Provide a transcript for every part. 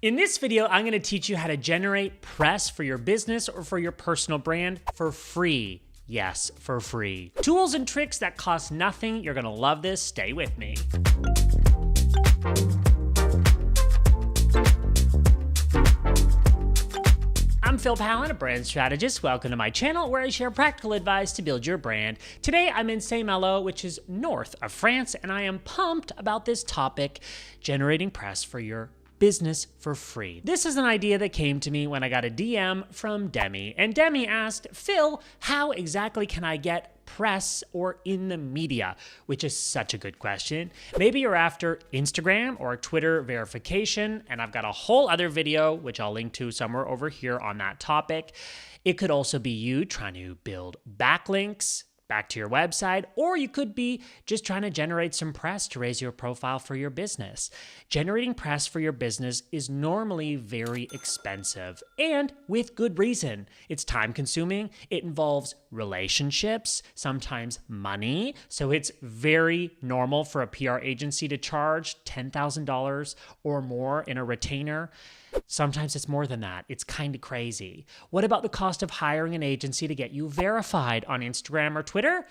In this video, I'm going to teach you how to generate press for your business or for your personal brand for free. Yes, for free. Tools and tricks that cost nothing. You're going to love this. Stay with me. I'm Phil Pallen, a brand strategist. Welcome to my channel where I share practical advice to build your brand. Today, I'm in Saint-Malo, which is north of France, and I am pumped about this topic, generating press for your business for free. This is an idea that came to me when I got a DM from Demi, and Demi asked, Phil, how exactly can I get press or in the media? Which is such a good question. Maybe you're after Instagram or Twitter verification, and I've got a whole other video, which I'll link to somewhere over here on that topic. It could also be you trying to build backlinks back to your website, or you could be just trying to generate some press to raise your profile for your business. Generating press for your business is normally very expensive, and with good reason. It's time consuming, it involves relationships, sometimes money, so it's very normal for a PR agency to charge $10,000 or more in a retainer. Sometimes it's more than that. It's kind of crazy. What about the cost of hiring an agency to get you verified on Instagram or Twitter?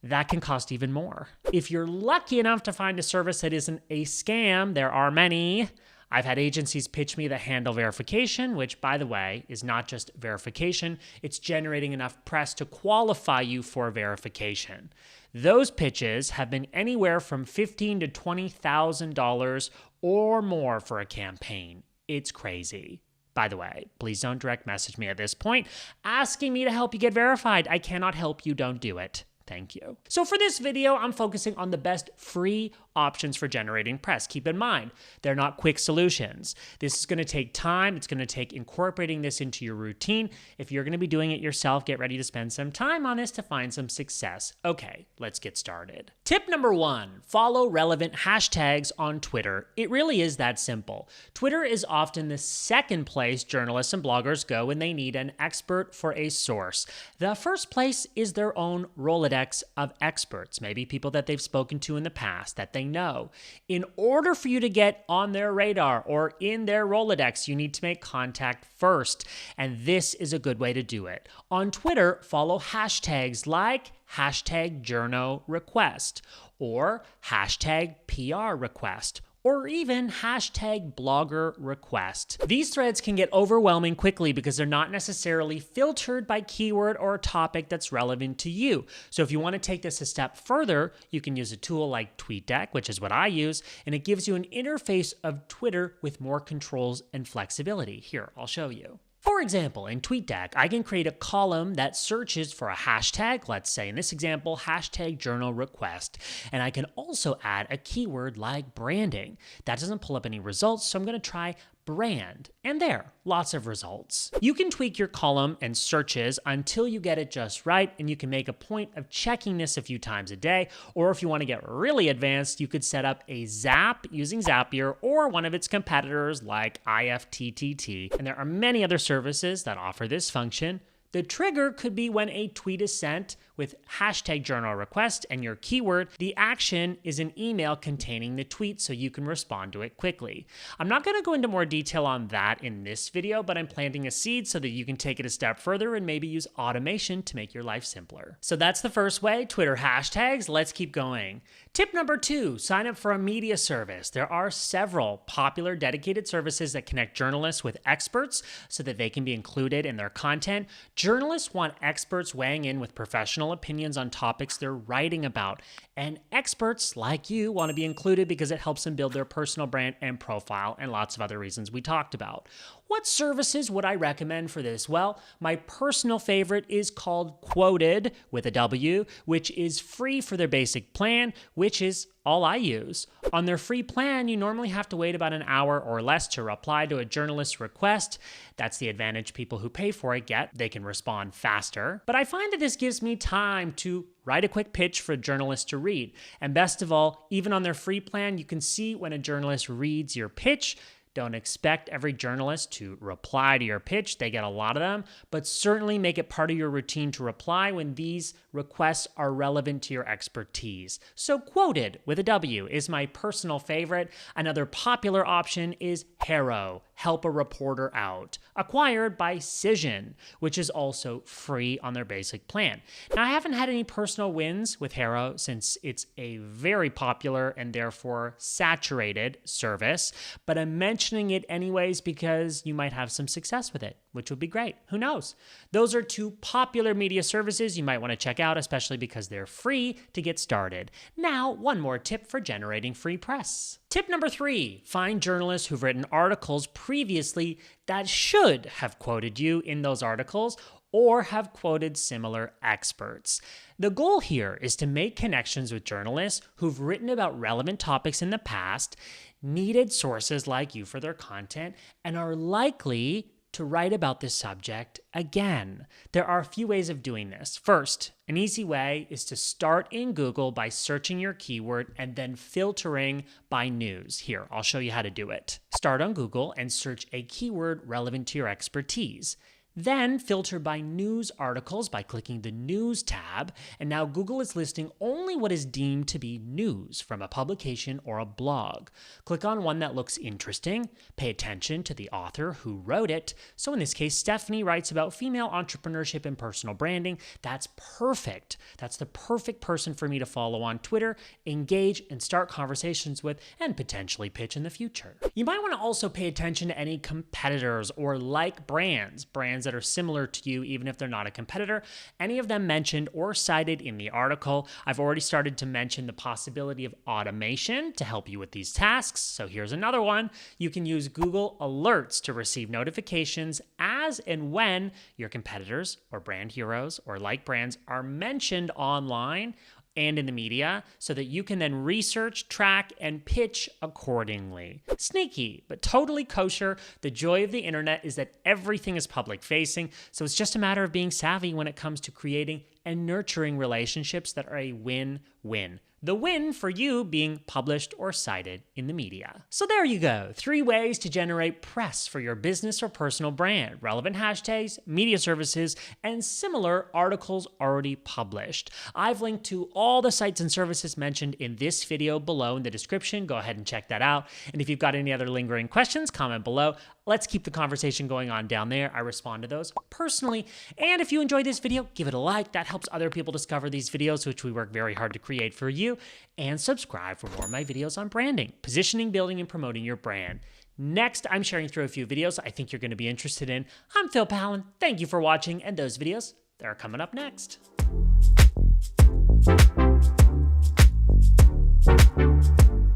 That can cost even more. If you're lucky enough to find a service that isn't a scam, there are many. I've had agencies pitch me the handle verification, which, by the way, is not just verification. It's generating enough press to qualify you for verification. Those pitches have been anywhere from $15,000 to $20,000 or more for a campaign. It's crazy. By the way, please don't direct message me at this point asking me to help you get verified. I cannot help you. Don't do it. Thank you. So for this video, I'm focusing on the best free options for generating press. Keep in mind, they're not quick solutions. This is going to take time. It's going to take incorporating this into your routine. If you're going to be doing it yourself, get ready to spend some time on this to find some success. Okay, let's get started. Tip number 1, follow relevant hashtags on Twitter. It really is that simple. Twitter is often the second place journalists and bloggers go when they need an expert for a source. The first place is their own Rolodex of experts, maybe people that they've spoken to in the past that they know. In order for you to get on their radar or in their Rolodex, you need to make contact first, and this is a good way to do it. On Twitter, follow hashtags like #JournoRequest or #PR_request. Or even #blogger_request. These threads can get overwhelming quickly because they're not necessarily filtered by keyword or topic that's relevant to you. So if you want to take this a step further, you can use a tool like TweetDeck, which is what I use, and it gives you an interface of Twitter with more controls and flexibility. Here, I'll show you. For example, in TweetDeck, I can create a column that searches for a hashtag, let's say in this example, #JournalRequest, and I can also add a keyword like branding. That doesn't pull up any results, so I'm going to try brand, and there, lots of results. You can tweak your column and searches until you get it just right, and you can make a point of checking this a few times a day, or if you want to get really advanced, you could set up a Zap using Zapier or one of its competitors like IFTTT, and there are many other services that offer this function. The trigger could be when a tweet is sent with #JournalRequest and your keyword. The action is an email containing the tweet so you can respond to it quickly. I'm not going to go into more detail on that in this video, but I'm planting a seed so that you can take it a step further and maybe use automation to make your life simpler. So that's the first way, Twitter hashtags. Let's keep going. Tip number 2, sign up for a media service. There are several popular dedicated services that connect journalists with experts so that they can be included in their content. Journalists want experts weighing in with professional opinions on topics they're writing about. And experts like you want to be included because it helps them build their personal brand and profile and lots of other reasons we talked about. What services would I recommend for this? Well, my personal favorite is called Quoted with a W, which is free for their basic plan, which is all I use. On their free plan, you normally have to wait about an hour or less to reply to a journalist's request. That's the advantage people who pay for it get. They can respond faster. But I find that this gives me time to write a quick pitch for a journalist to read. And best of all, even on their free plan, you can see when a journalist reads your pitch. Don't expect every journalist to reply to your pitch. They get a lot of them, but certainly make it part of your routine to reply when these requests are relevant to your expertise. So Quoted with a W is my personal favorite. Another popular option is Haro, Help a Reporter Out, acquired by Cision, which is also free on their basic plan. Now, I haven't had any personal wins with HARO since it's a very popular and therefore saturated service, but I'm mentioning it anyways because you might have some success with it, which would be great. Who knows? Those are two popular media services you might want to check out, especially because they're free to get started. Now, one more tip for generating free press. Tip number 3, find journalists who've written articles previously that should have quoted you in those articles or have quoted similar experts. The goal here is to make connections with journalists who've written about relevant topics in the past, needed sources like you for their content, and are likely to write about this subject again. There are a few ways of doing this. First, an easy way is to start in Google by searching your keyword and then filtering by news. Here, I'll show you how to do it. Start on Google and search a keyword relevant to your expertise. Then filter by news articles by clicking the News tab, and now Google is listing only what is deemed to be news from a publication or a blog. Click on one that looks interesting, pay attention to the author who wrote it. So in this case, Stephanie writes about female entrepreneurship and personal branding. That's perfect. That's the perfect person for me to follow on Twitter, engage, and start conversations with, and potentially pitch in the future. You might want to also pay attention to any competitors or like brands that are similar to you, even if they're not a competitor. Any of them mentioned or cited in the article. I've already started to mention the possibility of automation to help you with these tasks. So here's another one. You can use Google Alerts to receive notifications as and when your competitors or brand heroes or like brands are mentioned online and in the media, so that you can then research, track, and pitch accordingly. Sneaky, but totally kosher. The joy of the internet is that everything is public facing, so it's just a matter of being savvy when it comes to creating and nurturing relationships that are a win-win. The win for you being published or cited in the media. So there you go, 3 ways to generate press for your business or personal brand. Relevant hashtags, media services, and similar articles already published. I've linked to all the sites and services mentioned in this video below in the description. Go ahead and check that out. And if you've got any other lingering questions, comment below. Let's keep the conversation going on down there. I respond to those personally. And if you enjoyed this video, give it a like. That helps other people discover these videos, which we work very hard to create for you. And subscribe for more of my videos on branding, positioning, building, and promoting your brand. Next, I'm sharing through a few videos I think you're going to be interested in. I'm Phil Pallen. Thank you for watching. And those videos, they're coming up next.